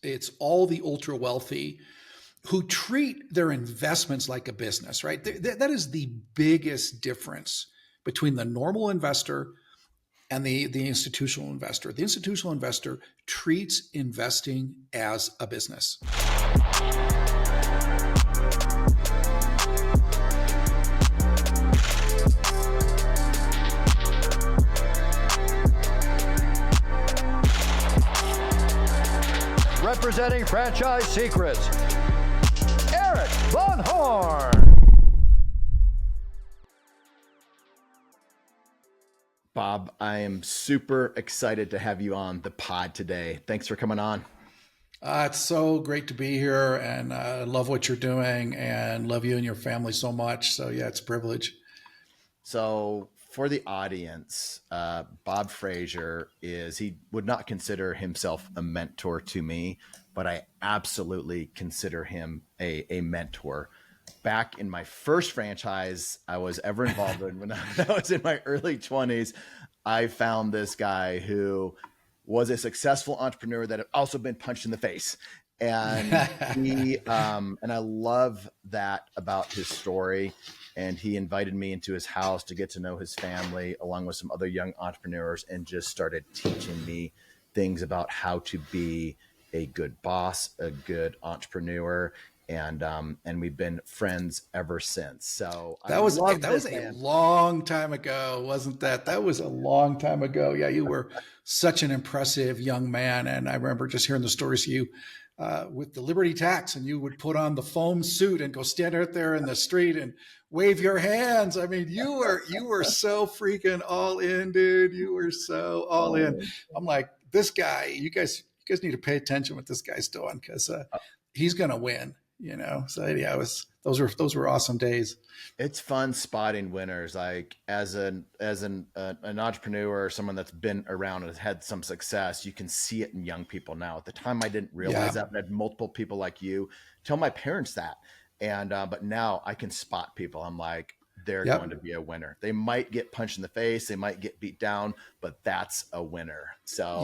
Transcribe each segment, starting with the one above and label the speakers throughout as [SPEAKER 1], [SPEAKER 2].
[SPEAKER 1] It's all the ultra wealthy who treat their investments like a business, right? That is the biggest difference between the normal investor and the institutional investor. The institutional investor treats investing as a business.
[SPEAKER 2] Representing Franchise Secrets, Erik Van Horn.
[SPEAKER 3] Bob, I am super excited to have you on the pod today. Thanks for coming on.
[SPEAKER 1] It's so great to be here, and I love what you're doing and love you and your family so much. So yeah, it's a privilege.
[SPEAKER 3] So for the audience, Bob Fraser he would not consider himself a mentor to me, but I absolutely consider him a mentor. Back in my first franchise I was ever involved in, when I was in my early 20s, I found this guy who was a successful entrepreneur that had also been punched in the face. And and I love that about his story. And he invited me into his house to get to know his family, along with some other young entrepreneurs, and just started teaching me things about how to be a good boss, a good entrepreneur. And we've been friends ever since. So
[SPEAKER 1] that was a long time ago, wasn't that? That was a long time ago. Yeah, you were such an impressive young man, and I remember just hearing the stories of you with the Liberty tax, and you would put on the foam suit and go stand out there in the street and wave your hands. I mean, you were so freaking all in, dude. You were so all in. I'm like, this guy, you guys need to pay attention what this guy's doing, because he's gonna win. So yeah, those were awesome days.
[SPEAKER 3] It's fun spotting winners. Like as an entrepreneur or someone that's been around and has had some success, you can see it in young people now. At the time, I didn't realize that. I had multiple people like you tell my parents that, and but now I can spot people. I'm like, they're going to be a winner. They might get punched in the face, they might get beat down, but that's a winner. So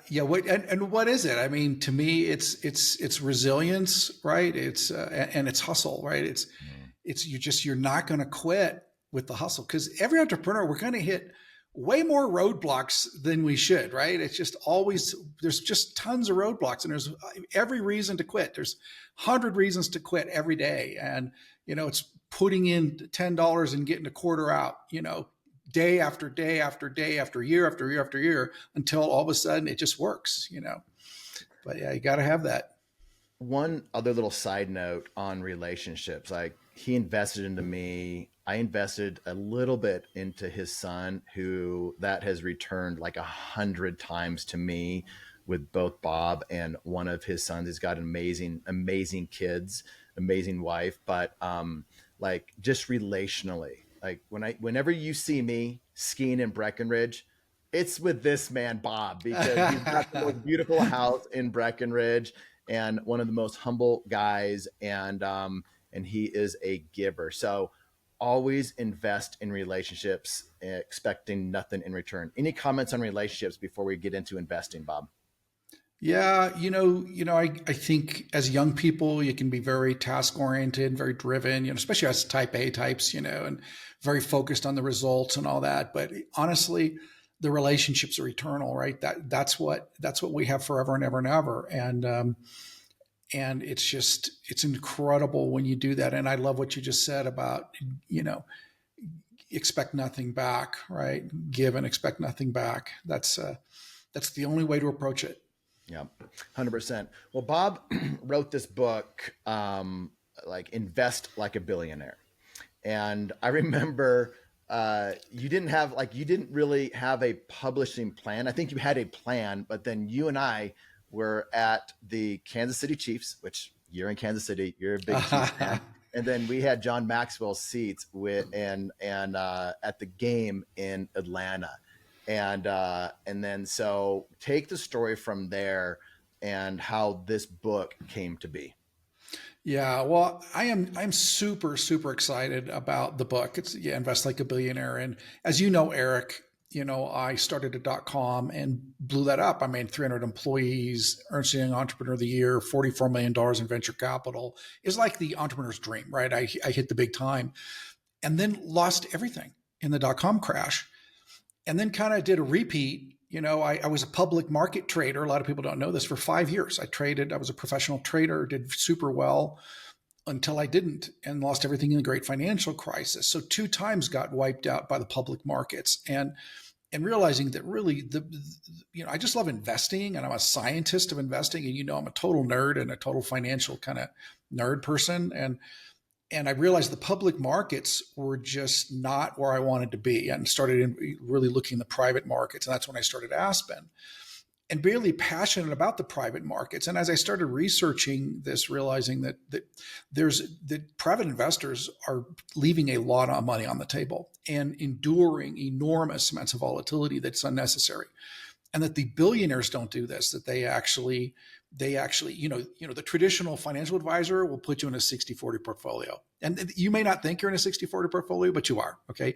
[SPEAKER 1] what is it? I mean, to me, it's resilience, right? It's and it's hustle, right? You're not going to quit with the hustle, because every entrepreneur, we're going to hit way more roadblocks than we should, right? It's just there's just tons of roadblocks, and there's every reason to quit. There's 100 reasons to quit every day, and it's putting in $10 and getting a quarter out, day after day after day after year after year after year, until all of a sudden it just works, But yeah, you got to have that.
[SPEAKER 3] One other little side note on relationships, like he invested into me. I invested a little bit into his son, that has returned like 100 times to me with both Bob and one of his sons. He's got amazing kids, amazing wife, but like just relationally, like whenever you see me skiing in Breckenridge, it's with this man, Bob, because he's got the most beautiful house in Breckenridge and one of the most humble guys. And he is a giver. So always invest in relationships, expecting nothing in return. Any comments on relationships before we get into investing, Bob?
[SPEAKER 1] Yeah, I think as young people, you can be very task oriented, very driven, especially as type A types, and very focused on the results and all that. But honestly, the relationships are eternal, right? That's what we have forever and ever and ever. And it's incredible when you do that. And I love what you just said about, expect nothing back, right? Give and expect nothing back. That's the only way to approach it.
[SPEAKER 3] Yeah, 100%. Well, Bob wrote this book, like Invest Like a Billionaire. And I remember you didn't really have a publishing plan. I think you had a plan, but then you and I were at the Kansas City Chiefs, which you're in Kansas City, you're a big Chiefs fan. And then we had John Maxwell's seats and at the game in Atlanta. And then so take the story from there and how this book came to be.
[SPEAKER 1] Yeah, well, I'm super, super excited about the book. It's Invest Like a Billionaire. And as you know, Erik, I started a .com and blew that up. I made 300 employees, Ernst & Young Entrepreneur of the Year, $44 million in venture capital. It's like the entrepreneur's dream, right? I hit the big time and then lost everything in the .com crash. And then kind of did a repeat. I was a public market trader. A lot of people don't know this. For 5 years, I was a professional trader, did super well until I didn't and lost everything in the great financial crisis. So 2 times got wiped out by the public markets and realizing that really I just love investing and I'm a scientist of investing and I'm a total nerd and a total financial kind of nerd person. And I realized the public markets were just not where I wanted to be and started really looking at the private markets. And that's when I started Aspen and really passionate about the private markets. And as I started researching this, realizing that private investors are leaving a lot of money on the table and enduring enormous amounts of volatility that's unnecessary. And that the billionaires don't do this, that they actually, the traditional financial advisor will put you in a 60-40 portfolio. And you may not think you're in a 60-40 portfolio, but you are, okay?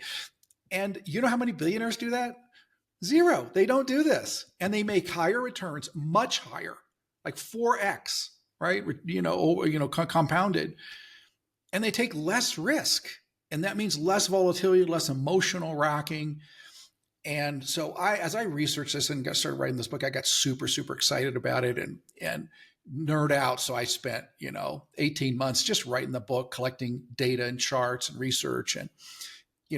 [SPEAKER 1] And you know how many billionaires do that? 0. They don't do this. And they make higher returns, much higher, like 4x, right? Compounded. And they take less risk. And that means less volatility, less emotional racking. And so as I researched this and started writing this book, I got super, super excited about it and nerd out. So I spent, 18 months just writing the book, collecting data and charts and research and,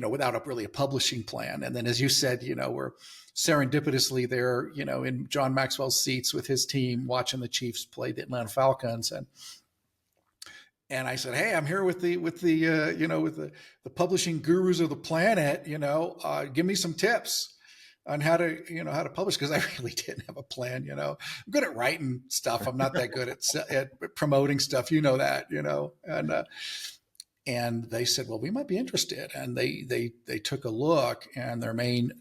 [SPEAKER 1] without really a publishing plan. And then, as you said, we're serendipitously there, in John Maxwell's seats with his team, watching the Chiefs play the Atlanta Falcons. And I said, hey, I'm here with the publishing gurus of the planet, give me some tips on how to publish. Cause I really didn't have a plan, I'm good at writing stuff. I'm not that good at promoting stuff, that, and they said, well, we might be interested. And they took a look and their main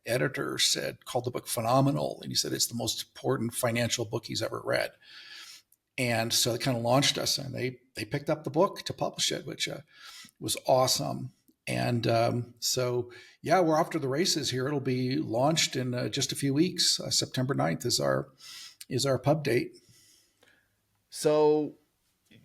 [SPEAKER 1] editor called the book phenomenal. And he said, it's the most important financial book he's ever read. And so it kind of launched us and they picked up the book to publish it, which was awesome. And so, yeah, we're off to the races here. It'll be launched in just a few weeks. September 9th is our pub date.
[SPEAKER 3] So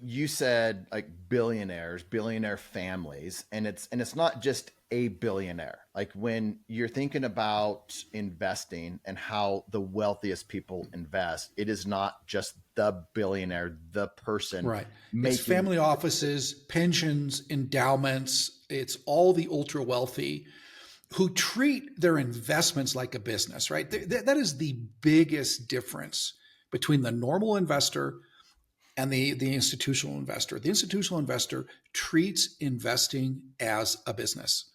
[SPEAKER 3] you said like billionaires, billionaire families, and it's not just a billionaire. Like when you're thinking about investing and how the wealthiest people invest, it is not just the billionaire, the person.
[SPEAKER 1] Right. It's family offices, pensions, endowments. It's all the ultra wealthy who treat their investments like a business, right? That is the biggest difference between the normal investor and the institutional investor. The institutional investor treats investing as a business,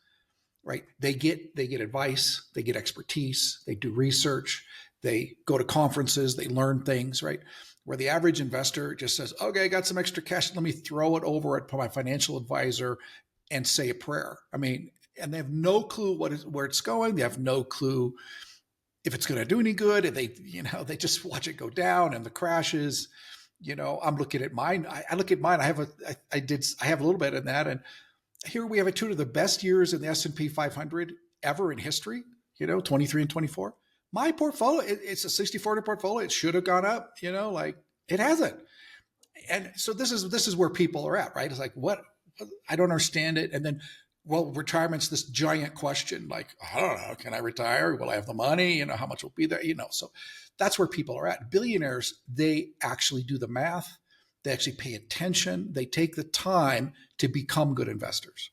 [SPEAKER 1] right? They get advice, they get expertise, they do research, they go to conferences, they learn things, right? Where the average investor just says, okay, I got some extra cash, let me throw it over at my financial advisor and say a prayer. I mean, and they have no clue where it's going. They have no clue if it's going to do any good. They just watch it go down and the crashes. I'm looking at mine. I look at mine. I have a little bit in that. And here we have 2 of the best years in the S&P 500 ever in history, 23 and 24. My portfolio, it's a 60-40 portfolio. It should have gone up, it hasn't. And so this is where people are at, right? It's like, what? I don't understand it. And then, well, retirement's this giant question. Like, I don't know, can I retire? Will I have the money? How much will be there? So that's where people are at. Billionaires, they actually do the math. They actually pay attention. They take the time to become good investors.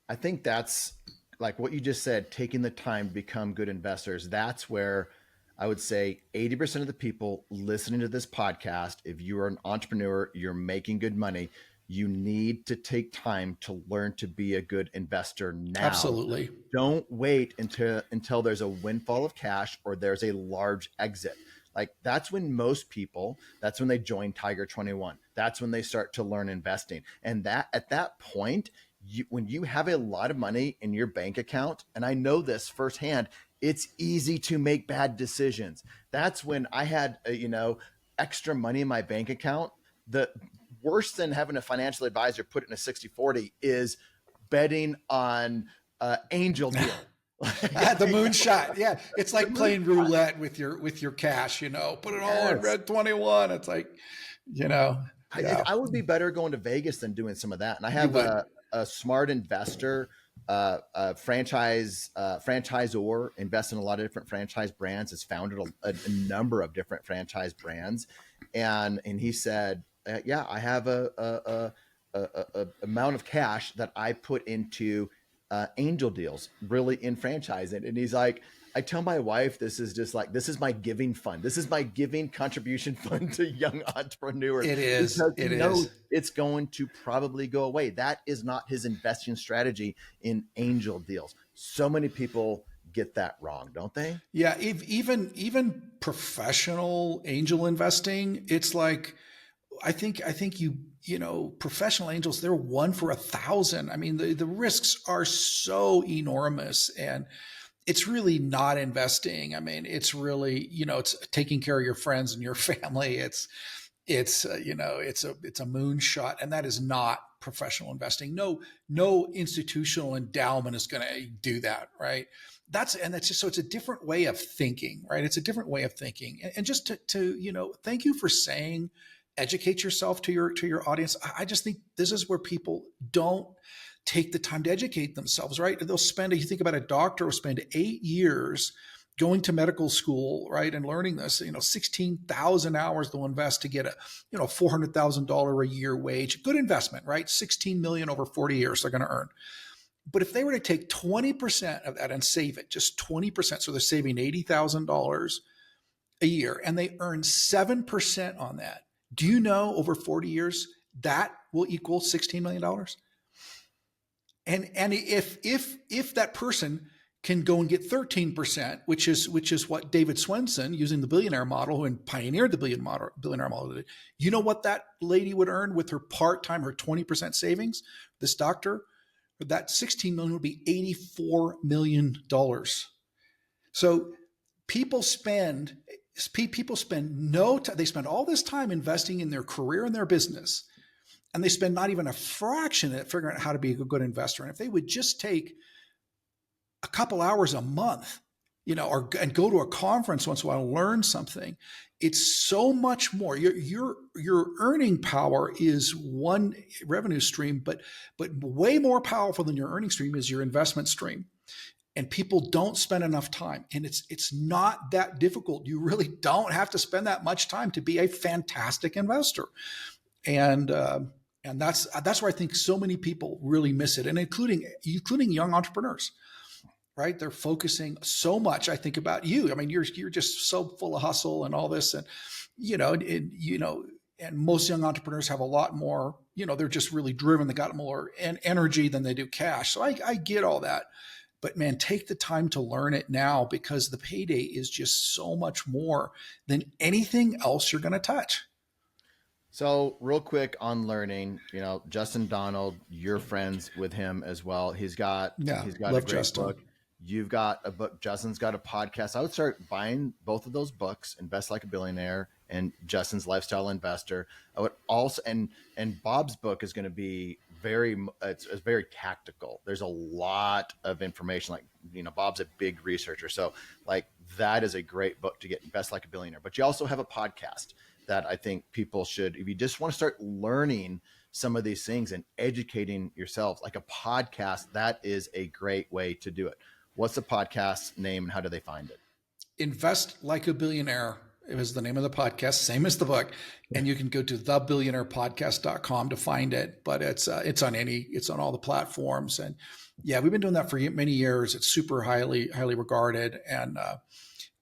[SPEAKER 3] I think that's like what you just said, taking the time to become good investors. That's where I would say 80% of the people listening to this podcast, if you are an entrepreneur, you're making good money, you need to take time to learn to be a good investor now.
[SPEAKER 1] Absolutely.
[SPEAKER 3] Don't wait until there's a windfall of cash or there's a large exit. Like that's when that's when they join Tiger 21. That's when they start to learn investing. And that at that point, when you have a lot of money in your bank account, and I know this firsthand, it's easy to make bad decisions. That's when I had, extra money in my bank account. The worse than having a financial advisor put it in a 60-40 is betting on angel deal
[SPEAKER 1] The moonshot. Yeah. It's like playing roulette with your cash, put it all in red 21. It's like, yeah.
[SPEAKER 3] I would be better going to Vegas than doing some of that. And I have a smart investor, franchisor, invests in a lot of different franchise brands, has founded a number of different franchise brands. And he said, I have a amount of cash that I put into angel deals, really in franchising. And he's like, I tell my wife, this is my giving fund. This is my giving contribution fund to young entrepreneurs.
[SPEAKER 1] It is.
[SPEAKER 3] It's going to probably go away. That is not his investing strategy in angel deals. So many people get that wrong, don't they?
[SPEAKER 1] Yeah. Even professional angel investing, it's like, I think professional angels, they're 1 for 1,000. I mean, the risks are so enormous, and it's really not investing. I mean, it's really, it's taking care of your friends and your family. It's a moonshot, and that is not professional investing. No institutional endowment is going to do that. Right. So it's a different way of thinking, right? It's a different way of thinking. And just to thank you for saying, educate yourself to your audience. I just think this is where people don't take the time to educate themselves, right? They'll spend, you think about a doctor will spend 8 years going to medical school, right? And learning this, 16,000 hours they'll invest to get a, $400,000 a year wage, good investment, right? 16 million over 40 years they're going to earn. But if they were to take 20% of that and save it, just 20%, so they're saving $80,000 a year, and they earn 7% on that. Do you know over 40 years that will equal $16 million? And if that person can go and get 13%, which is what David Swenson, using the Billionaire model and pioneered the Billionaire model, did, you know what that lady would earn with her part-time, her 20% savings? This doctor, that 16 million would be $84 million. So people spend they spend all this time investing in their career and their business, and they spend not even a fraction of it figuring out how to be a good investor. And if they would just take a couple hours a month, and go to a conference once in a while and learn something, it's so much more. Your earning power is one revenue stream, but way more powerful than your earning stream is your investment stream. And people don't spend enough time, and it's not that difficult. You really don't have to spend that much time to be a fantastic investor. And that's where I think so many people really miss it, and including young entrepreneurs, right? They're focusing so much. I think about you. I mean, you're just so full of hustle and all this, and and most young entrepreneurs have a lot more. They're just really driven. They got more energy than they do cash. So I get all that. But man, take the time to learn it now, because the payday is just so much more than anything else you're going to touch.
[SPEAKER 3] So real quick on learning, Justin Donald, you're friends with him as well. He's got a great
[SPEAKER 1] Justin.
[SPEAKER 3] book. You've got a book. Justin's got a podcast. I would start buying both of those books, Invest Like a Billionaire and Justin's Lifestyle Investor. I would also, and Bob's book is going to be it's very tactical. There's a lot of information. Like, Bob's a big researcher. So like that is a great book to get, Invest Like a Billionaire. But you also have a podcast that I think people should, if you just want to start learning some of these things and educating yourselves, like a podcast, that is a great way to do it. What's the podcast name and how do they find it?
[SPEAKER 1] Invest Like a Billionaire. It was the name of the podcast, same as the book. And you can go to thebillionairepodcast.com to find it, but it's on all the platforms. And yeah, we've been doing that for many years. It's super highly regarded.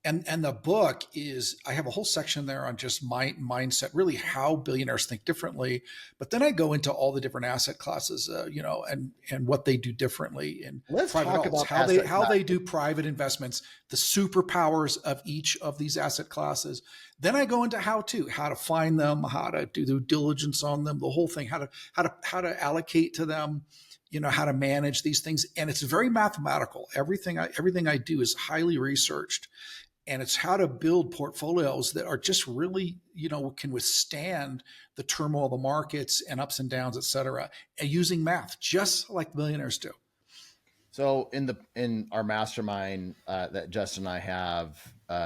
[SPEAKER 1] And the book is, I have a whole section there on just my mindset, really how billionaires think differently. But then I go into all the different asset classes, and what they do differently. And
[SPEAKER 3] let's talk about
[SPEAKER 1] how they do private investments, the superpowers of each of these asset classes. Then I go into how to find them, how to do due diligence on them, the whole thing, how to allocate to them, how to manage these things. And it's very mathematical. Everything I do is highly researched. And it's how to build portfolios that are just really, can withstand the turmoil of the markets and ups and downs, et cetera, and using math, just like millionaires do.
[SPEAKER 3] So in our mastermind that Justin and I have,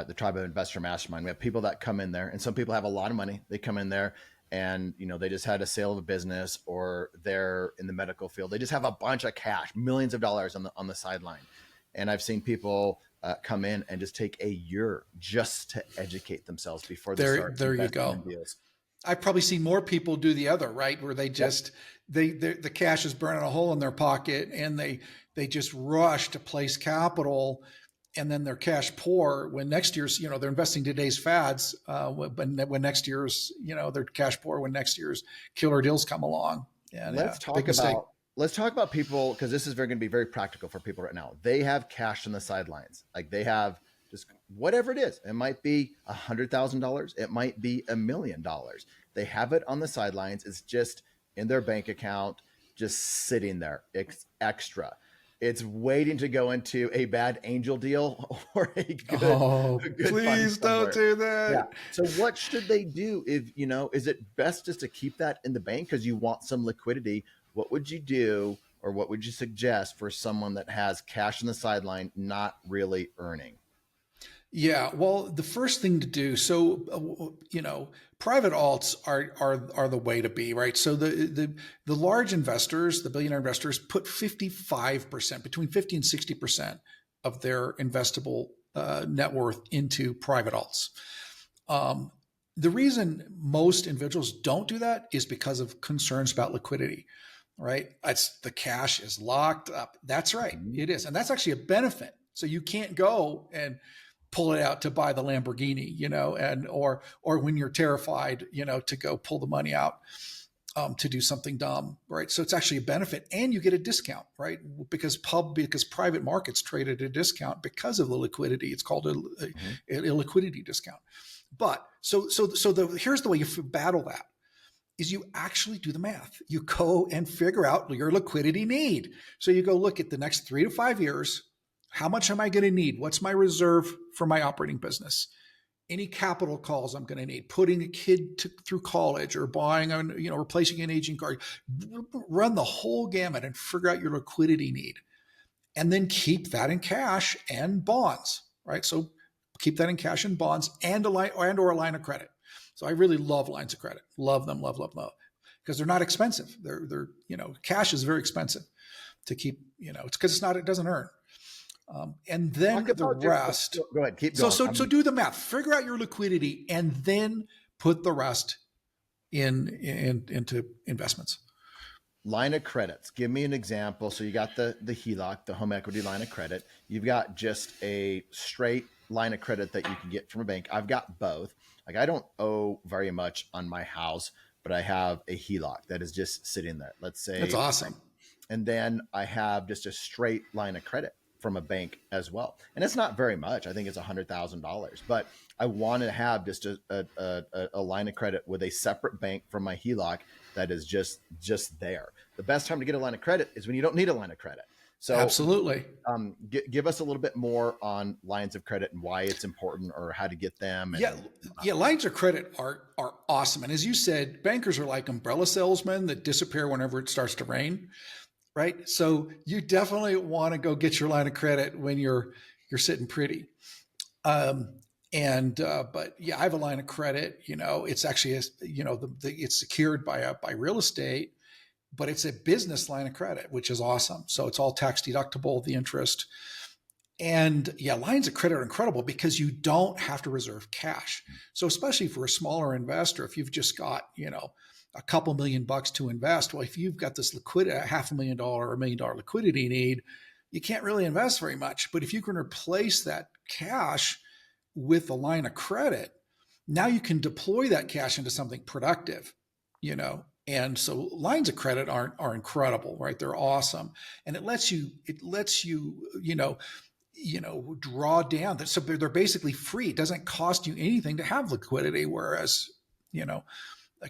[SPEAKER 3] the Tribe of Investor Mastermind, we have people that come in there, and some people have a lot of money. They come in there, and they just had a sale of a business, or they're in the medical field. They just have a bunch of cash, millions of dollars on the sideline. And I've seen people come in and just take a year just to educate themselves before they start.
[SPEAKER 1] There you go.
[SPEAKER 3] Deals.
[SPEAKER 1] I've probably seen more people do the other, right? Where they just, the cash is burning a hole in their pocket, and they just rush to place capital, and then they're cash poor when next year's, they're investing today's fads. When next year's, they're cash poor when next year's killer deals come along. And
[SPEAKER 3] let's talk about people, because this is going to be very practical for people right now. They have cash on the sidelines. Like, they have just whatever it is. It might be $100,000. It might be $1 million. They have it on the sidelines. It's just in their bank account, just sitting there. It's extra. It's waiting to go into a bad angel deal or a good
[SPEAKER 1] please don't do that.
[SPEAKER 3] Yeah. So what should they do? If, is it best just to keep that in the bank because you want some liquidity? What would you do, or what would you suggest for someone that has cash on the sideline, not really earning?
[SPEAKER 1] Yeah, well, the first thing to do, so private alts are the way to be, right? So the large investors, the billionaire investors, put 55%, between 50 and 60% of their investable net worth into private alts. The reason most individuals don't do that is because of concerns about liquidity, right? The cash is locked up. That's right, it is, and that's actually a benefit. So you can't go and pull it out to buy the Lamborghini, or when you're terrified, to go pull the money out to do something dumb, right? So it's actually a benefit, and you get a discount, right? Because private markets trade at a discount because of the liquidity. It's called a liquidity discount. But here's the way you battle that. Is you actually do the math. You go and figure out your liquidity need. So you go look at the next 3 to 5 years. How much am I going to need? What's my reserve for my operating business? Any capital calls I'm going to need, putting a kid through college, or buying, replacing an aging car. Run the whole gamut and figure out your liquidity need, and then keep that in cash and bonds, right? So keep that in cash and bonds, and a line of credit. So I really love lines of credit. Love them, love, because they're not expensive. They're cash is very expensive to keep. It's because it doesn't earn. And then the rest.
[SPEAKER 3] Go ahead, keep going.
[SPEAKER 1] So do the math. Figure out your liquidity, and then put the rest into investments.
[SPEAKER 3] Line of credits. Give me an example. So you got the HELOC, the home equity line of credit. You've got just a straight line of credit that you can get from a bank. I've got both. Like, I don't owe very much on my house, but I have a HELOC that is just sitting there. Let's say
[SPEAKER 1] that's awesome.
[SPEAKER 3] And then I have just a straight line of credit from a bank as well. And it's not very much. I think it's $100,000, but I want to have just a line of credit with a separate bank from my HELOC that is just there. The best time to get a line of credit is when you don't need a line of credit. So
[SPEAKER 1] absolutely.
[SPEAKER 3] Give us a little bit more on lines of credit and why it's important, or how to get them.
[SPEAKER 1] Yeah. Lines of credit are awesome. And as you said, bankers are like umbrella salesmen that disappear whenever it starts to rain. Right. So you definitely want to go get your line of credit when you're sitting pretty. But yeah, I have a line of credit, it's actually, it's secured by real estate, but it's a business line of credit, which is awesome. So it's all tax deductible, the interest. And yeah, lines of credit are incredible because you don't have to reserve cash. So especially for a smaller investor, if you've just got, a couple $1 million to invest. Well, if you've got this liquidity, $500,000 or $1 million liquidity need, you can't really invest very much. But if you can replace that cash with a line of credit, now you can deploy that cash into something productive, And so lines of credit are incredible, right? They're awesome, and it lets you draw down. So they're basically free. It doesn't cost you anything to have liquidity, whereas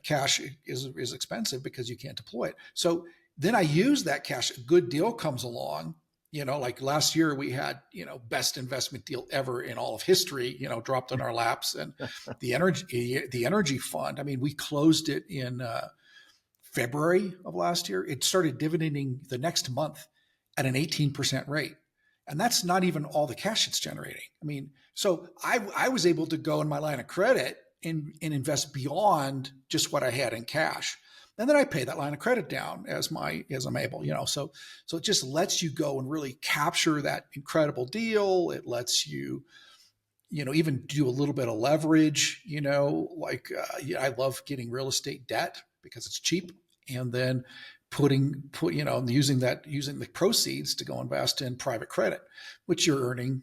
[SPEAKER 1] cash is expensive because you can't deploy it. So then I use that cash. A good deal comes along, like last year we had, best investment deal ever in all of history, dropped on our laps, and the energy fund. I mean, we closed it in February of last year. It started dividending the next month at an 18% rate. And that's not even all the cash it's generating. I mean, so I was able to go in my line of credit and invest beyond just what I had in cash. And then I pay that line of credit down as I'm able, so it just lets you go and really capture that incredible deal. It lets you, even do a little bit of leverage, I love getting real estate debt because it's cheap. And then using the proceeds to go invest in private credit, which you're earning,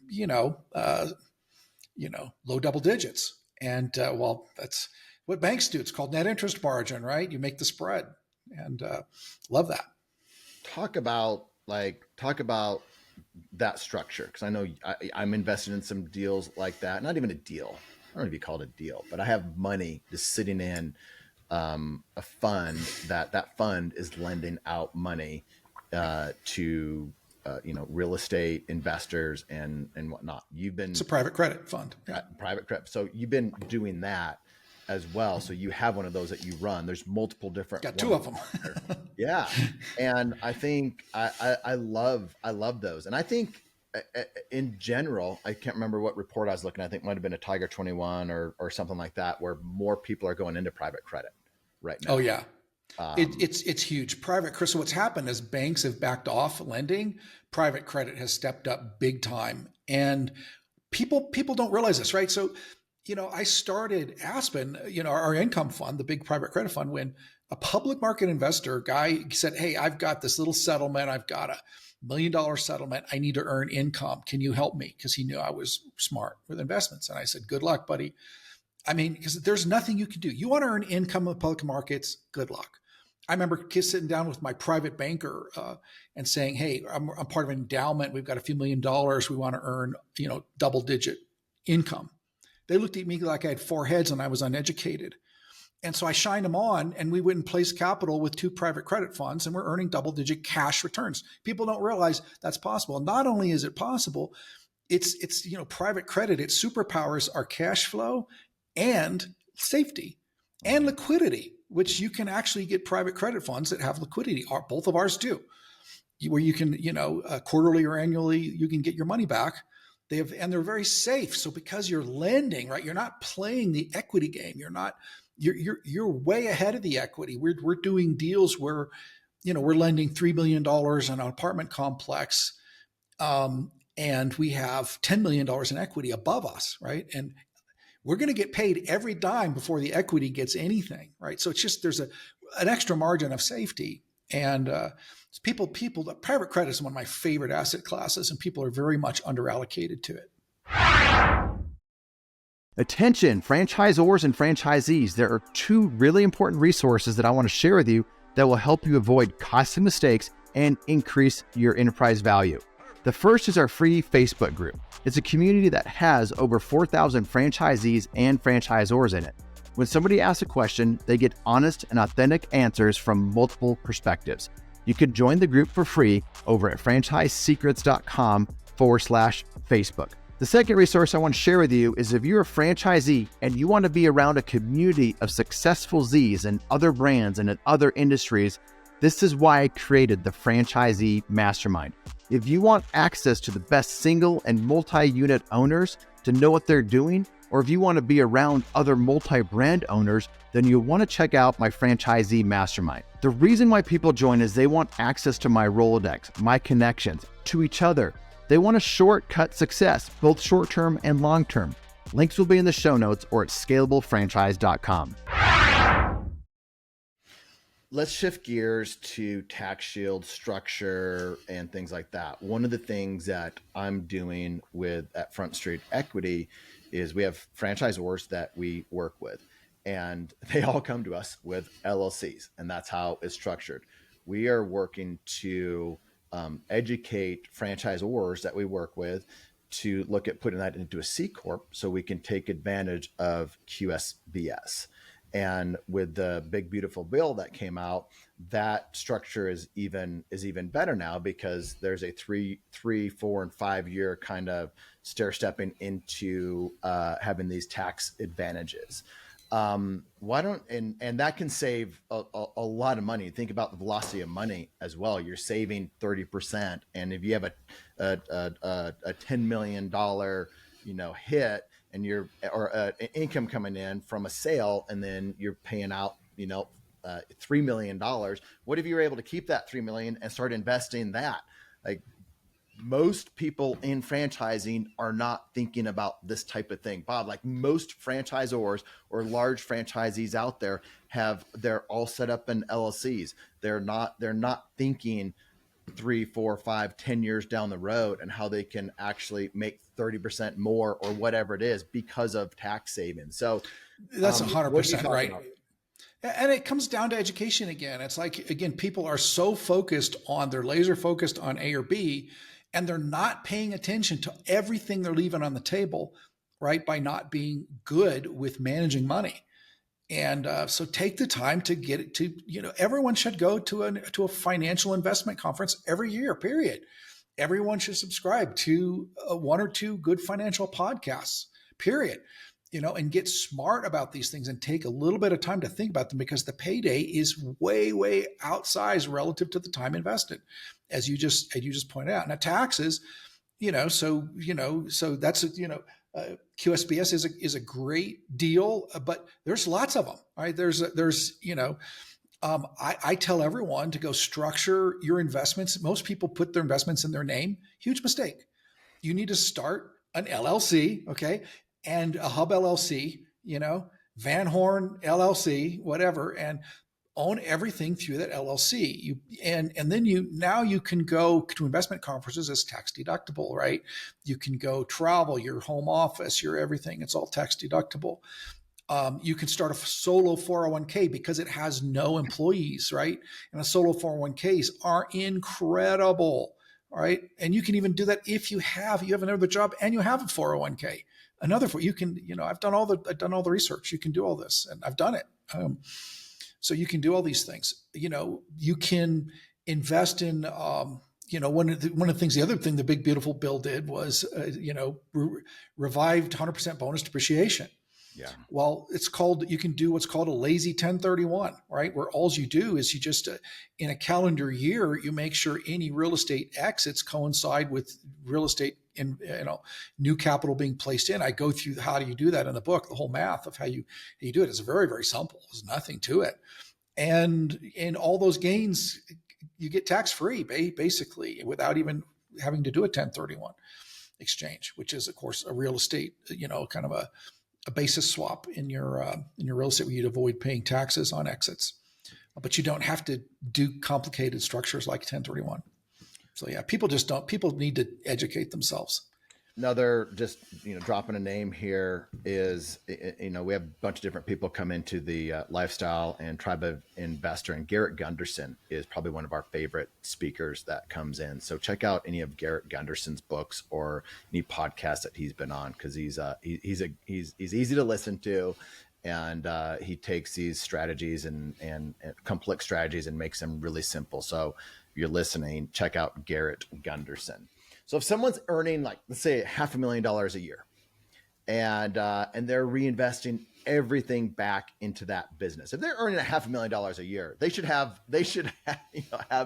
[SPEAKER 1] low double digits. And that's what banks do. It's called net interest margin, right? You make the spread, and love that.
[SPEAKER 3] Talk about that structure, because I know I'm invested in some deals like that. Not even a deal. I don't know if you call it a deal, but I have money just sitting in a fund that fund is lending out money to real estate investors and whatnot.
[SPEAKER 1] It's a private credit fund. Yeah.
[SPEAKER 3] Private credit. So you've been doing that as well. So you have one of those that you run. There's multiple different.
[SPEAKER 1] Got two of them.
[SPEAKER 3] Yeah, and I think I love those, and I think in general, I can't remember what report I was looking at. I think it might have been a Tiger 21 or something like that, where more people are going into private credit right now.
[SPEAKER 1] Oh yeah. It's huge. Private credit. So what's happened is banks have backed off lending. Private credit has stepped up big time, and people don't realize this, right? So, I started Aspen, our income fund, the big private credit fund, when a public market investor guy said, "Hey, I've got this little settlement. I've got $1 million settlement. I need to earn income. Can you help me?" Because he knew I was smart with investments, and I said, "Good luck, buddy." I mean, because there's nothing you can do. You want to earn income in the public markets? Good luck. I remember sitting down with my private banker and saying, "Hey, I'm part of an endowment. We've got a few $1 million. We want to earn, double-digit income." They looked at me like I had four heads and I was uneducated. And so I shined them on, and we went and placed capital with two private credit funds, and we're earning double-digit cash returns. People don't realize that's possible. Not only is it possible, it's private credit. Its superpowers are cash flow and safety and liquidity, which you can actually get private credit funds that have liquidity. Both of ours do, where you can, quarterly or annually, you can get your money back. And they're very safe. So because you're lending, right, you're not playing the equity game. You're way ahead of the equity. We're doing deals where, we're lending $3 billion on an apartment complex, and we have $10 million in equity above us, right? And we're going to get paid every dime before the equity gets anything, right? So it's just there's an extra margin of safety, and private credit is one of my favorite asset classes, and people are very much underallocated to it.
[SPEAKER 4] Attention, franchisors and franchisees. There are two really important resources that I want to share with you that will help you avoid costly mistakes and increase your enterprise value. The first is our free Facebook group. It's a community that has over 4,000 franchisees and franchisors in it. When somebody asks a question, they get honest and authentic answers from multiple perspectives. You can join the group for free over at franchisesecrets.com/Facebook. The second resource I want to share with you is if you're a franchisee and you want to be around a community of successful Zs and other brands and in other industries, this is why I created the Franchisee Mastermind. If you want access to the best single and multi-unit owners to know what they're doing, or if you want to be around other multi-brand owners, then you'll want to check out my Franchisee Mastermind. The reason why people join is they want access to my Rolodex, my connections, to each other. They want a shortcut success, both short-term and long-term. Links will be in the show notes or at scalablefranchise.com.
[SPEAKER 3] Let's shift gears to tax shield structure and things like that. One of the things that I'm doing at Front Street Equity is we have franchisors that we work with, and they all come to us with LLCs, and that's how it's structured. We are working to educate franchisors that we work with to look at putting that into a C Corp so we can take advantage of QSBS. And with the big, beautiful bill that came out, that structure is even better now, because there's a 3, 4, and 5 year kind of stair stepping into having these tax advantages. Why don't, and that can save a lot of money. Think about the velocity of money as well. You're saving 30. And if you have a $10 million, hit, and an income coming in from a sale, and then you're paying out, $3 million. What if you were able to keep that 3 million and start investing that? Like, most people in franchising are not thinking about this type of thing, Bob. Like, most franchisors or large franchisees out there they're all set up in LLCs. They're not thinking 3, 4, 5, 10 years down the road and how they can actually make 30% more or whatever it is because of tax savings. So
[SPEAKER 1] that's 100% right.
[SPEAKER 3] About?
[SPEAKER 1] And it comes down to education again. It's like, again, people are so they're laser focused on A or B, and they're not paying attention to everything they're leaving on the table, right? By not being good with managing money. And so take the time to get it to, everyone should go to a financial investment conference every year, period. Everyone should subscribe to 1 or 2 good financial podcasts, period. And get smart about these things and take a little bit of time to think about them, because the payday is way, way outsized relative to the time invested, as you just pointed out. Now, taxes, so that's, QSBS is a great deal, but there's lots of them, right? I tell everyone to go structure your investments. Most people put their investments in their name. Huge mistake. You need to start an LLC, okay? And a Hub LLC, Van Horn LLC, whatever, and own everything through that LLC. And then you can go to investment conferences as tax deductible, right? You can go travel, your home office, your everything. It's all tax deductible. You can start a solo 401k because it has no employees, right? And a solo 401ks are incredible, right? And you can even do that if you have another job and you have a 401k. I've done all the research. You can do all this, and I've done it. So you can do all these things. You can invest in, one of the things, the other thing the big beautiful bill did was, revived 100% bonus depreciation.
[SPEAKER 3] Yeah.
[SPEAKER 1] Well, you can do what's called a lazy 1031, right? Where all you do is you just, in a calendar year, you make sure any real estate exits coincide with real estate in, new capital being placed in. I go through how do you do that in the book, the whole math of how you do it. It's very, very simple. There's nothing to it. And in all those gains, you get tax free basically without even having to do a 1031 exchange, which is of course a real estate, kind of a basis swap in your real estate where you'd avoid paying taxes on exits, but you don't have to do complicated structures like 1031. So yeah, people need to educate themselves.
[SPEAKER 3] Another, just, dropping a name here is, we have a bunch of different people come into the lifestyle and tribe of investor, and Garrett Gunderson is probably one of our favorite speakers that comes in. So check out any of Garrett Gunderson's books or any podcast that he's been on, because he's easy to listen to, and he takes these strategies and complex strategies and makes them really simple. So if you're listening, check out Garrett Gunderson. So if someone's earning, like, let's say $500,000 a year, and they're reinvesting everything back into that business, if they're earning $500,000 a year, they should have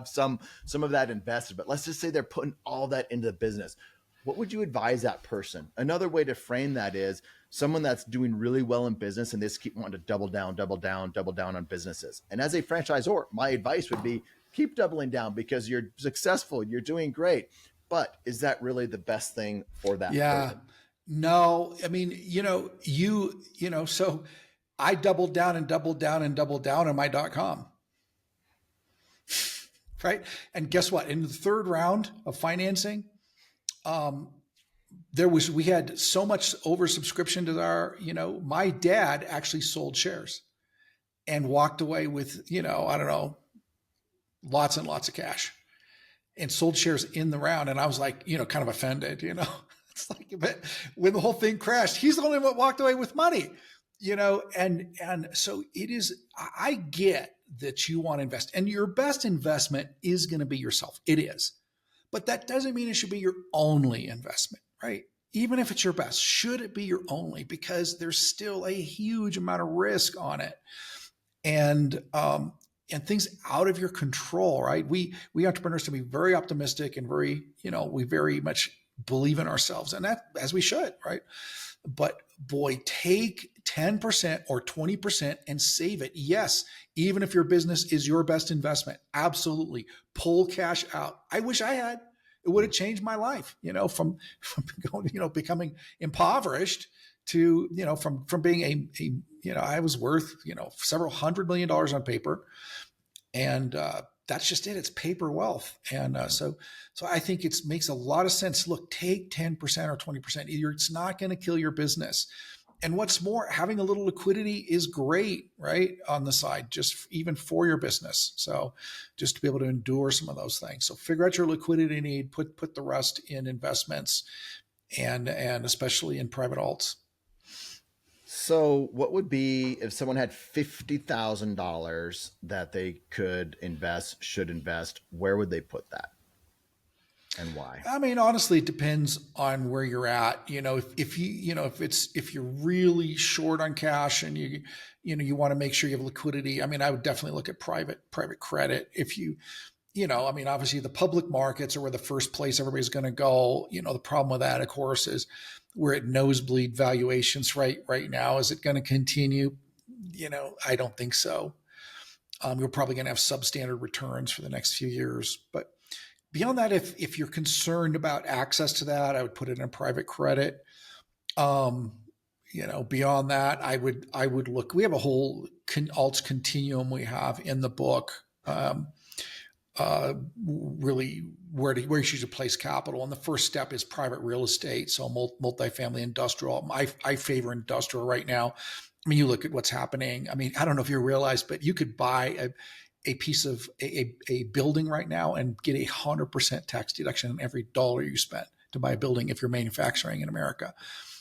[SPEAKER 3] some of that invested. But let's just say they're putting all that into the business. What would you advise that person? Another way to frame that is someone that's doing really well in business and they just keep wanting to double down on businesses. And as a franchisor, my advice would be keep doubling down, because you're successful, you're doing great. But is that really the best thing for that person?
[SPEAKER 1] No, I mean, so I doubled down on my .com, right? And guess what? In the third round of financing, we had so much oversubscription to our, my dad actually sold shares and walked away with, lots and lots of cash. And sold shares in the round. And I was like, kind of offended, it's like, but when the whole thing crashed, he's the only one that walked away with money, and so it is, I get that you want to invest, and your best investment is going to be yourself. It is, but that doesn't mean it should be your only investment, right? even if it's your best, should it be your only? Because there's still a huge amount of risk on it, and things out of your control, right? We entrepreneurs to be very optimistic and very, we very much believe in ourselves, and that, as we should, right? But boy, take 10% or 20% and save it. Yes, even if your business is your best investment, absolutely pull cash out. I wish I had. It would have changed my life, from going, becoming impoverished to, from being I was worth, several $100 million on paper, and that's just it. It's paper wealth, and so I think it makes a lot of sense. Look, take 10% or 20%. It's not going to kill your business. And what's more, having a little liquidity is great, right? On the side, just even for your business. So just to be able to endure some of those things. So figure out your liquidity need, put the rest in investments, and especially in private alts.
[SPEAKER 3] So what would be if someone had $50,000 that they could invest, should invest, where would they put that? And why?
[SPEAKER 1] I mean, honestly, it depends on where you're at. If you're really short on cash and you want to make sure you have liquidity. I mean, I would definitely look at private credit. If obviously the public markets are where the first place everybody's going to go. The problem with that, of course, is we're at nosebleed valuations right now. Is it going to continue? I don't think so. You're probably going to have substandard returns for the next few years, but beyond that, if you're concerned about access to that, I would put it in private credit. Beyond that, I would look. We have a whole alts continuum we have in the book. Really, where you should place capital, and the first step is private real estate. So multifamily, industrial. I favor industrial right now. I mean, you look at what's happening. I mean, I don't know if you realize, but you could buy a piece of a building right now and get 100% tax deduction on every dollar you spend to buy a building if you're manufacturing in America.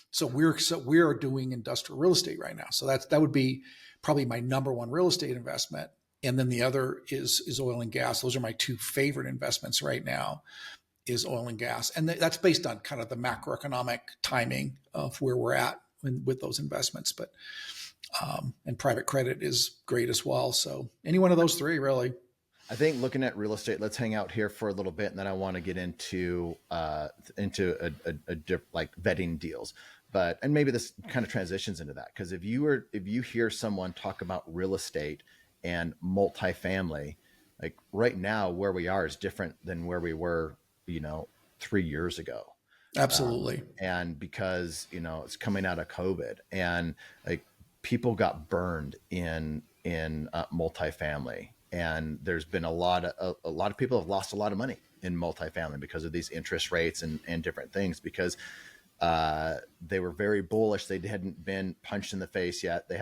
[SPEAKER 1] So we're doing industrial real estate right now. So that would be probably my number one real estate investment. And then the other is oil and gas. Those are my two favorite investments right now, is oil and gas. And that's based on kind of the macroeconomic timing of where we're at with those investments. But and private credit is great as well. So any one of those three, really.
[SPEAKER 3] I think looking at real estate, let's hang out here for a little bit, and then I want to get into like vetting deals. And maybe this kind of transitions into that, because if you hear someone talk about real estate and multifamily, like right now where we are is different than where we were, 3 years ago.
[SPEAKER 1] Absolutely.
[SPEAKER 3] And because it's coming out of COVID, and like people got burned in multifamily, and there's been a lot of people have lost a lot of money in multifamily because of these interest rates and different things, because they were very bullish. They hadn't been punched in the face yet. They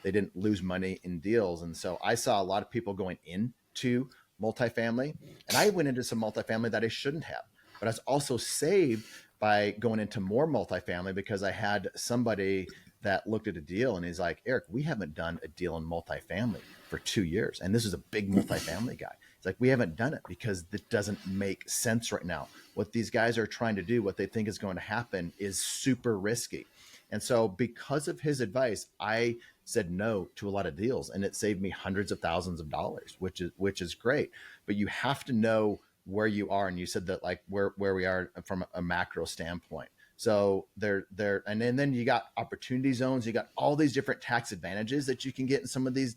[SPEAKER 3] didn't lose money in deals. And so I saw a lot of people going into multifamily, and I went into some multifamily that I shouldn't have, but I was also saved by going into more multifamily, because I had somebody that looked at a deal and he's like, Erik, we haven't done a deal in multifamily for 2 years. And this is a big multifamily guy. It's like, we haven't done it because it doesn't make sense right now. What these guys are trying to do, what they think is going to happen, is super risky. And so because of his advice, I said no to a lot of deals, and it saved me hundreds of thousands of dollars, which is great. But you have to know where you are. And you said that, like, where we are from a macro standpoint. So and then you got opportunity zones. You got all these different tax advantages that you can get in some of these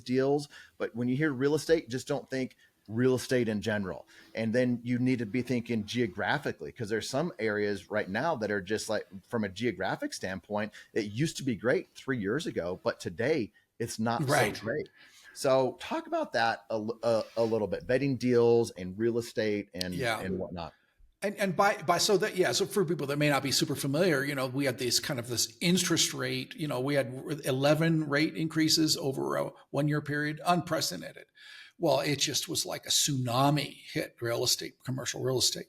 [SPEAKER 3] deals. But when you hear real estate, just don't think real estate in general. And then you need to be thinking geographically, because there's some areas right now that are just like, from a geographic standpoint, it used to be great 3 years ago, but today it's not so great. So talk about that a little bit, vetting deals and real estate and whatnot.
[SPEAKER 1] So for people that may not be super familiar, we had this interest rate, we had 11 rate increases over a 1 year period, unprecedented. Well, it just was like a tsunami hit commercial real estate.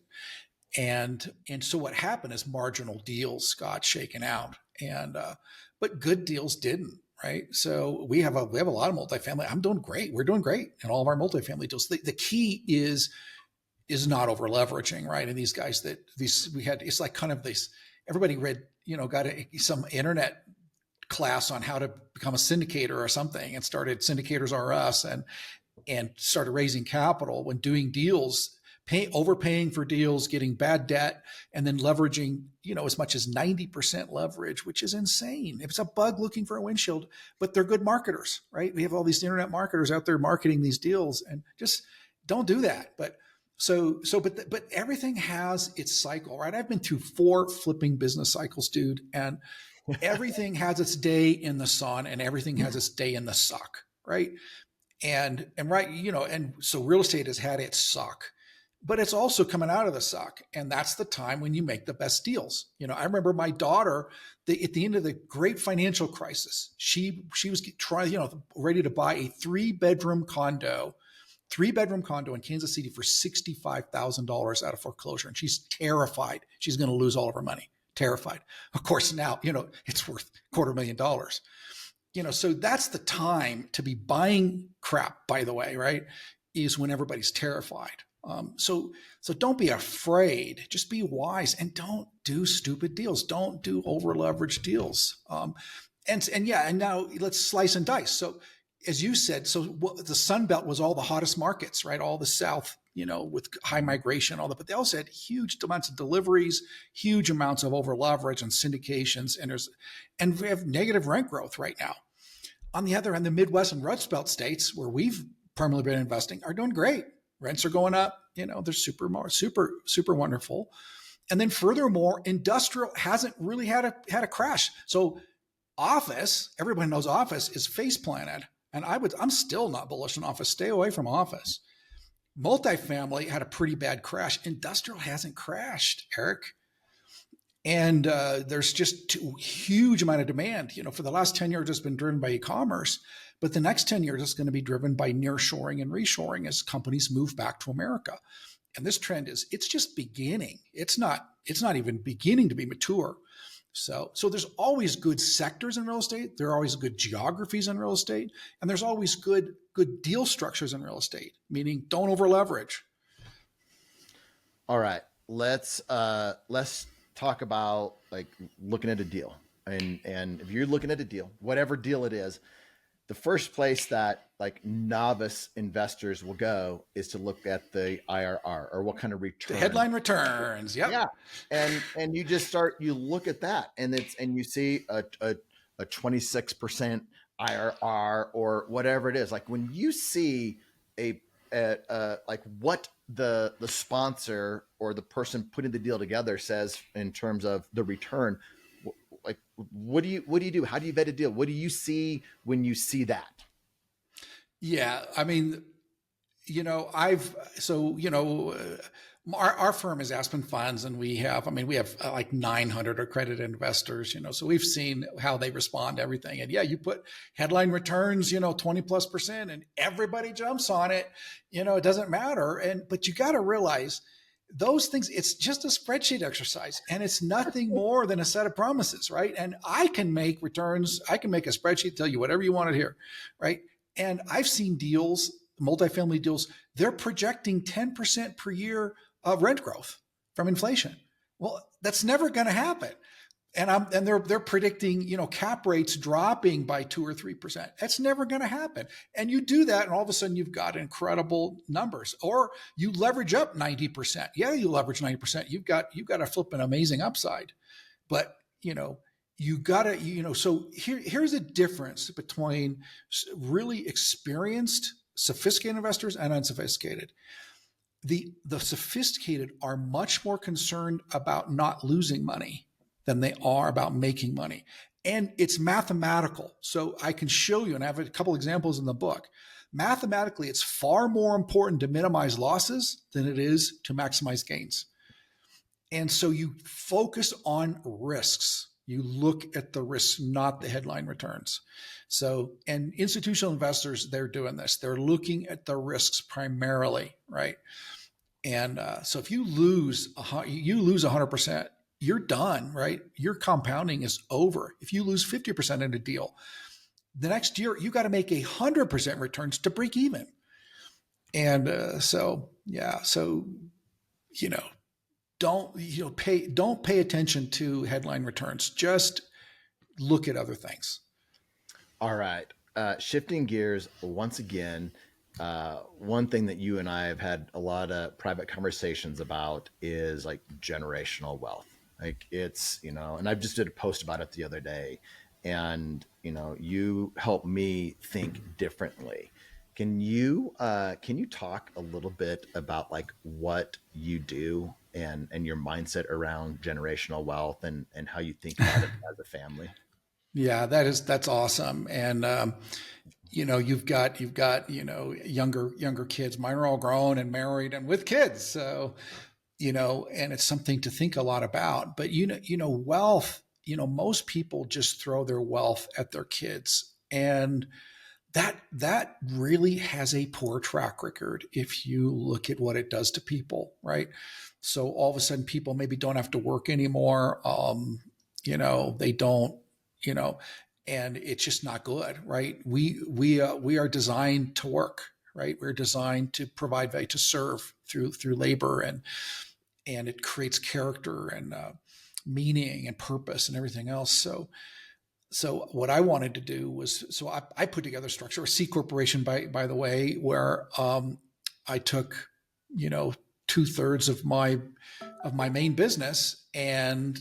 [SPEAKER 1] And so what happened is marginal deals got shaken out, but good deals didn't. Right. So we have a lot of multifamily. I'm doing great. We're doing great in all of our multifamily deals. The key is is not over leveraging, right? And these guys it's like kind of this, everybody read, got some internet class on how to become a syndicator or something and started Syndicators R Us and started raising capital when doing deals, overpaying for deals, getting bad debt, and then leveraging, as much as 90% leverage, which is insane. It's a bug looking for a windshield, but they're good marketers, right? We have all these internet marketers out there marketing these deals, and just don't do that. But everything has its cycle, right? I've been through 4 flipping business cycles, dude, and everything has its day in the sun and everything has its day in the suck, right? And right, and so real estate has had its suck, but it's also coming out of the suck. And that's the time when you make the best deals. I remember my daughter, at the end of the great financial crisis, she was trying, ready to buy a 3-bedroom condo in Kansas City for $65,000 out of foreclosure. And she's terrified she's going to lose all of her money. Terrified. Of course, now, it's worth $250,000. So that's the time to be buying crap, by the way, right? Is when everybody's terrified. So don't be afraid, just be wise and don't do stupid deals. Don't do over leveraged deals. And now let's slice and dice. So as you said, the Sun Belt was all the hottest markets, right? All the South, with high migration, but they also had huge amounts of deliveries, huge amounts of over leverage and syndications. And we have negative rent growth right now. On the other hand, the Midwest and Rust Belt states where we've primarily been investing are doing great. Rents are going up, they're super wonderful. And then furthermore, industrial hasn't really had a crash. So office, everybody knows office is face planted. And I'm still not bullish on office. Stay away from office. Multifamily had a pretty bad crash. Industrial hasn't crashed, Erik. And there's just a huge amount of demand. For the last 10 years, it's been driven by e-commerce. But the next 10 years, it's going to be driven by nearshoring and reshoring as companies move back to America. And this trend it's just beginning. It's not even beginning to be mature. So there's always good sectors in real estate. There are always good geographies in real estate. And there's always good deal structures in real estate, meaning don't over leverage.
[SPEAKER 3] All right. Let's talk about like looking at a deal. And if you're looking at a deal, whatever deal it is, the first place that like novice investors will go is to look at the IRR or what kind of return.
[SPEAKER 1] The headline returns. Yep.
[SPEAKER 3] Yeah. And you look at that and you see a 26% IRR or whatever it is. Like when you see like what the sponsor or the person putting the deal together says in terms of the return, like what do you do? How do you vet a deal? What do you see when you see that?
[SPEAKER 1] Yeah, I mean, our firm is Aspen Funds, and we have like 900 accredited investors, so we've seen how they respond to everything. And yeah, you put headline returns, 20+%, and everybody jumps on it. It doesn't matter. But you got to realize those things, it's just a spreadsheet exercise and it's nothing more than a set of promises, right? And I can make returns. I can make a spreadsheet, tell you whatever you want to hear, right? And I've seen deals, multifamily deals, they're projecting 10% per year of rent growth from inflation. Well, that's never going to happen. And they're predicting, cap rates dropping by 2 or 3%. That's never going to happen. And you do that, and all of a sudden you've got incredible numbers. Or you leverage up 90%. Yeah, you leverage 90%. You've got to flip an amazing upside. But you got to, so here's a difference between really experienced, sophisticated investors and unsophisticated. The sophisticated are much more concerned about not losing money than they are about making money. And it's mathematical. So I can show you, and I have a couple examples in the book. Mathematically, it's far more important to minimize losses than it is to maximize gains. And so you focus on risks. You look at the risks, not the headline returns. So, and institutional investors, they're doing this. They're looking at the risks primarily, right? And so if you lose 100%, you're done, right? Your compounding is over. If you lose 50% in a deal, the next year you got to make 100% returns to break even. And so you know, don't pay attention to headline returns. Just look at other things.
[SPEAKER 3] All right. Shifting gears once again, one thing that you and I have had a lot of private conversations about is like generational wealth. Like it's, and I just did a post about it the other day, and, you help me think differently. Can you talk a little bit about like what you do and your mindset around generational wealth and how you think about it as a family?
[SPEAKER 1] Yeah, that's awesome. And you've got younger kids. Mine are all grown and married and with kids. So, and it's something to think a lot about. But wealth, most people just throw their wealth at their kids. And that really has a poor track record if you look at what it does to people, right? So all of a sudden people maybe don't have to work anymore. They don't, and it's just not good, right? We are designed to work, right? We're designed to provide value, to serve through labor, and it creates character and meaning and purpose and everything else. So what I wanted to do was, I put together a structure, a C corporation, by the way, where I took 2/3 of my main business and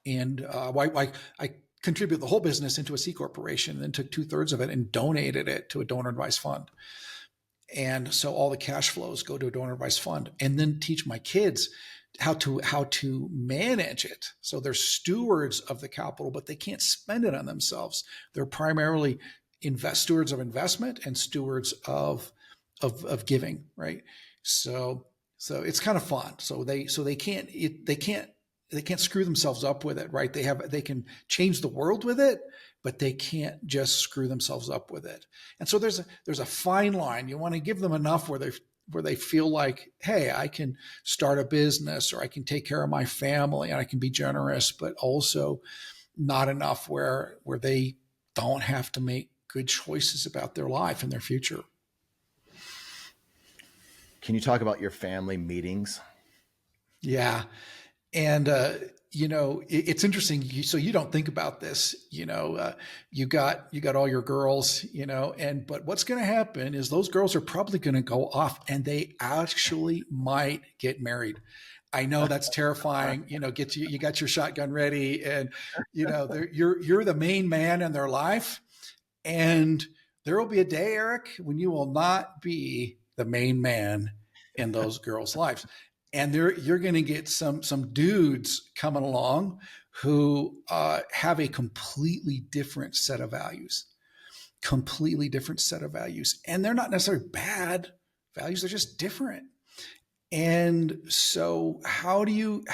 [SPEAKER 1] I contribute the whole business into a C corporation, and then took 2/3 of it and donated it to a donor advised fund. And so all the cash flows go to a donor advised fund, and then teach my kids how to manage it. So they're stewards of the capital, but they can't spend it on themselves. They're primarily stewards of investment and stewards of giving, right? So it's kind of fun. So they can't screw themselves up with it, right? They can change the world with it, but they can't just screw themselves up with it. And so there's a fine line. You want to give them enough where they feel like, hey, I can start a business, or I can take care of my family, and I can be generous, but also not enough where they don't have to make good choices about their life and their future.
[SPEAKER 3] Can you talk about your family meetings?
[SPEAKER 1] Yeah. And, it's interesting. So you don't think about this, you got all your girls, but what's going to happen is those girls are probably going to go off, and they actually might get married. I know that's terrifying. You got your shotgun ready, and, you're the main man in their life. And there will be a day, Erik, when you will not be the main man in those girls' lives. And you're going to get some dudes coming along who have a completely different set of values, and they're not necessarily bad values; they're just different. And so, how do you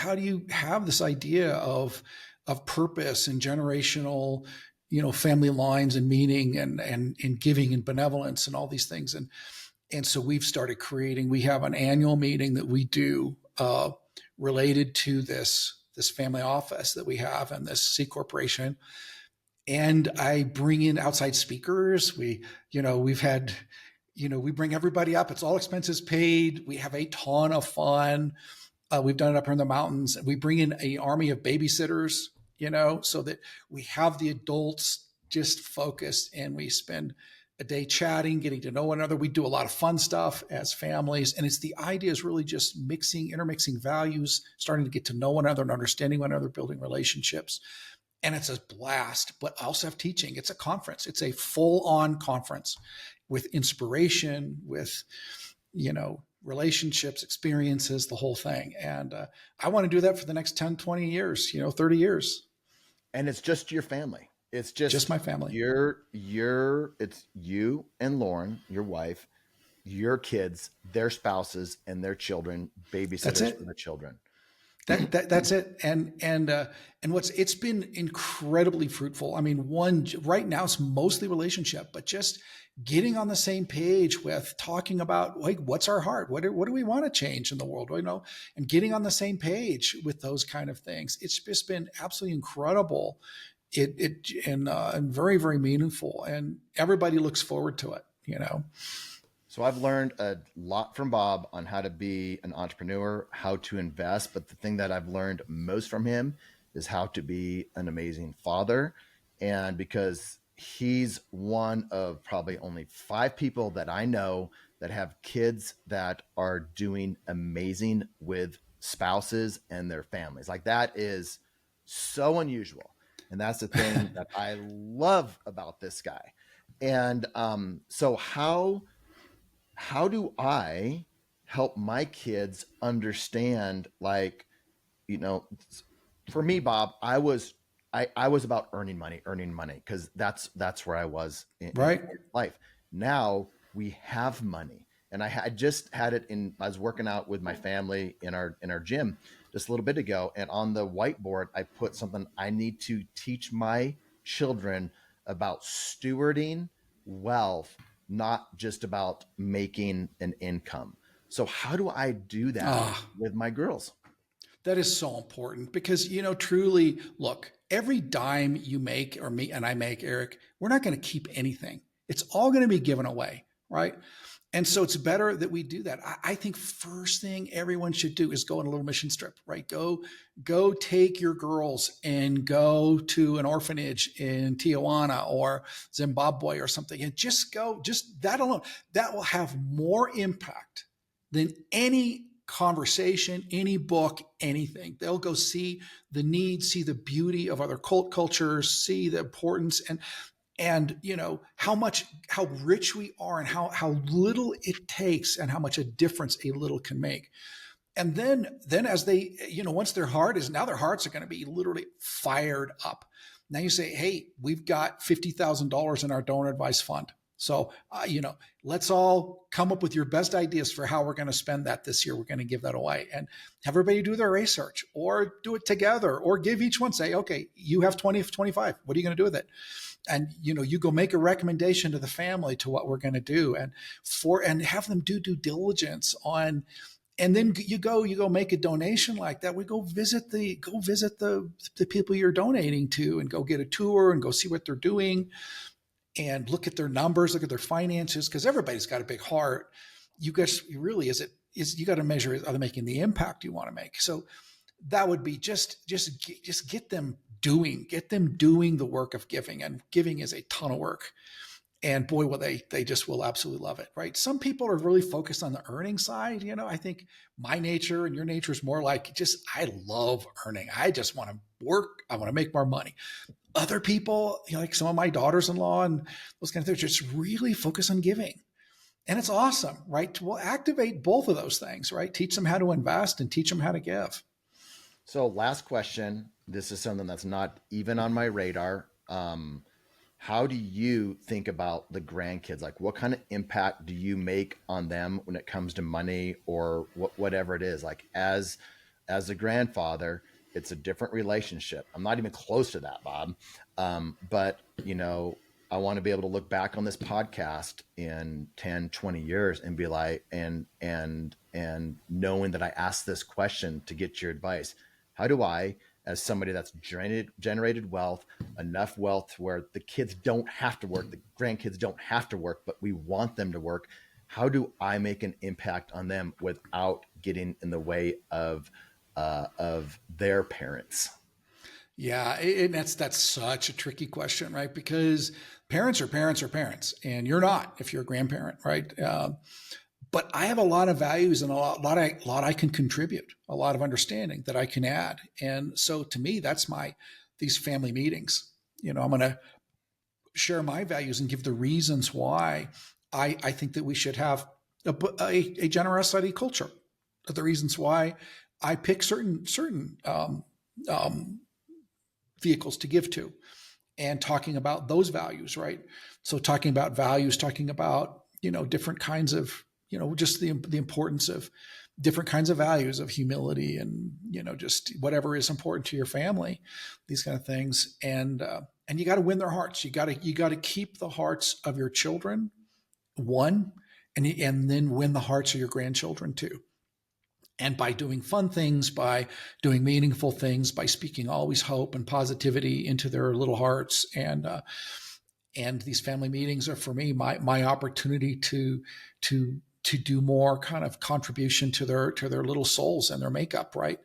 [SPEAKER 1] have this idea of purpose and generational, family lines and meaning and giving and benevolence and all these things? And so we've started creating, we have an annual meeting that we do related to this family office that we have and this C corporation. And I bring in outside speakers. We bring everybody up. It's all expenses paid. We have a ton of fun. We've done it up here in the mountains. We bring in an army of babysitters, so that we have the adults just focused, and we spend a day chatting, getting to know one another. We do a lot of fun stuff as families. And the idea is really just intermixing values, starting to get to know one another and understanding one another, building relationships. And it's a blast, but I also have teaching. It's a conference. It's a full-on conference with inspiration, with, relationships, experiences, the whole thing. And I want to do that for the next 10, 20 years, 30 years.
[SPEAKER 3] And it's just your family. It's just
[SPEAKER 1] my family.
[SPEAKER 3] It's you and Lauren, your wife, your kids, their spouses, and their children, babysitters for the children.
[SPEAKER 1] That's it. And it's been incredibly fruitful. I mean, right now it's mostly relationship, but just getting on the same page with talking about, like, what's our heart? What do we want to change in the world? And getting on the same page with those kind of things. It's just been absolutely incredible. And very, very meaningful, and everybody looks forward to it,
[SPEAKER 3] So I've learned a lot from Bob on how to be an entrepreneur, how to invest. But the thing that I've learned most from him is how to be an amazing father. And because he's one of probably only 5 people that I know that have kids that are doing amazing with spouses and their families. Like, that is so unusual. And that's the thing that I love about this guy. And so how do I help my kids understand, like, for me, Bob, I was about earning money, because that's where I was in life. Now we have money, and I just had it I was working out with my family in our gym just a little bit ago, and on the whiteboard I put something: I need to teach my children about stewarding wealth, not just about making an income. So how do I do that with my girls?
[SPEAKER 1] That is so important because, truly, look, every dime you make, or me and I make, Erik, we're not going to keep anything. It's all going to be given away, right? And so it's better that we do that. I think first thing everyone should do is go on a little mission trip, right? Go take your girls and go to an orphanage in Tijuana or Zimbabwe or something, and just that alone. That will have more impact than any conversation, any book, anything. They'll go see the needs, see the beauty of other cultures, see the importance and how rich we are, and how little it takes, and how much a difference a little can make. And then as they, once their hearts are going to be literally fired up. Now you say, hey, we've got $50,000 in our donor advice fund. So, let's all come up with your best ideas for how we're going to spend that this year. We're going to give that away, and have everybody do their research, or do it together, or give each one, say, okay, you have 20, 25. What are you going to do with it? And, you go make a recommendation to the family to what we're going to do, and have them do due diligence on, and then you go make a donation like that. We go visit the people you're donating to, and go get a tour and go see what they're doing, and look at their numbers, look at their finances, because everybody's got a big heart. You got to measure, are they making the impact you want to make? So that would be just get them doing the work of giving, and giving is a ton of work. And boy, will they just will absolutely love it, right? Some people are really focused on the earning side. I think my nature and your nature is more like, I love earning. I just want to work. I want to make more money. Other people, like some of my daughters-in-law and those kind of things, just really focus on giving. And it's awesome, right? We'll activate both of those things, right? Teach them how to invest and teach them how to give.
[SPEAKER 3] So last question. This is something that's not even on my radar. How do you think about the grandkids? Like, what kind of impact do you make on them when it comes to money, or whatever it is? Like, as a grandfather, it's a different relationship. I'm not even close to that, Bob. But, I want to be able to look back on this podcast in 10, 20 years and be like, and knowing that I asked this question to get your advice. How do I, as somebody that's generated wealth, enough wealth where the kids don't have to work, the grandkids don't have to work, but we want them to work, how do I make an impact on them without getting in the way of their parents?
[SPEAKER 1] Yeah, and that's such a tricky question, right? Because parents are parents, and you're not if you're a grandparent, right? But I have a lot of values and a lot I can contribute, a lot of understanding that I can add, and so to me, that's these family meetings. I'm going to share my values and give the reasons why I think that we should have a generosity culture, the reasons why I pick certain vehicles to give to, and talking about those values, right? So talking about values, talking about, different kinds of, just the importance of different kinds of values of humility and, just whatever is important to your family, these kind of things. And you got to win their hearts. You got to keep the hearts of your children one, and then win the hearts of your grandchildren too. And by doing fun things, by doing meaningful things, by speaking always hope and positivity into their little hearts, and And these family meetings are, for me, my opportunity to do more kind of contribution to their little souls and their makeup, right?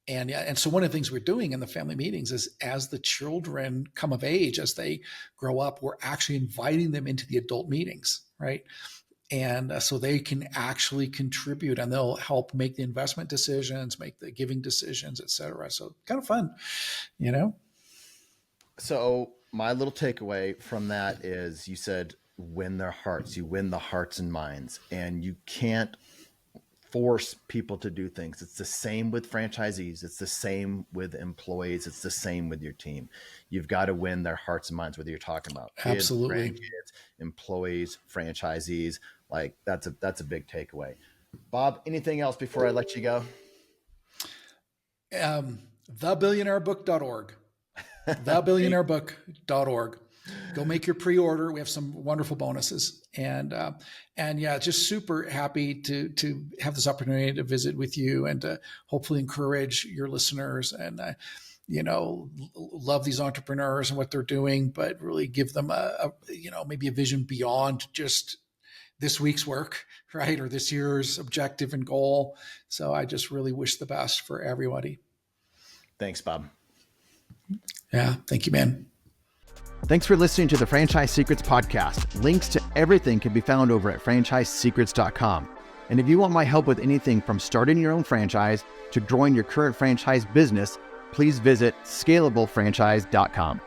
[SPEAKER 1] And so one of the things we're doing in the family meetings is, as the children come of age, as they grow up, we're actually inviting them into the adult meetings, right? And so they can actually contribute, and they'll help make the investment decisions, make the giving decisions, et cetera. So kind of fun, you know?
[SPEAKER 3] So my little takeaway from that is, you said, win their hearts. You win the hearts and minds, and you can't force people to do things. It's the same with franchisees. It's the same with employees. It's the same with your team. You've got to win their hearts and minds, whether you're talking about kids,
[SPEAKER 1] Absolutely.
[SPEAKER 3] grandkids, employees, franchisees. Like, that's a big takeaway. Bob, anything else before I let you go?
[SPEAKER 1] Thebillionairebook.org. Thebillionairebook.org. Go make your pre-order. We have some wonderful bonuses, and yeah, just super happy to have this opportunity to visit with you and to hopefully encourage your listeners, and love these entrepreneurs and what they're doing, but really give them maybe a vision beyond just this week's work, right? Or this year's objective and goal. So I just really wish the best for everybody.
[SPEAKER 3] Thanks, Bob.
[SPEAKER 1] Yeah. Thank you, man.
[SPEAKER 4] Thanks for listening to the Franchise Secrets podcast. Links to everything can be found over at franchisesecrets.com. And if you want my help with anything from starting your own franchise to growing your current franchise business, please visit scalablefranchise.com.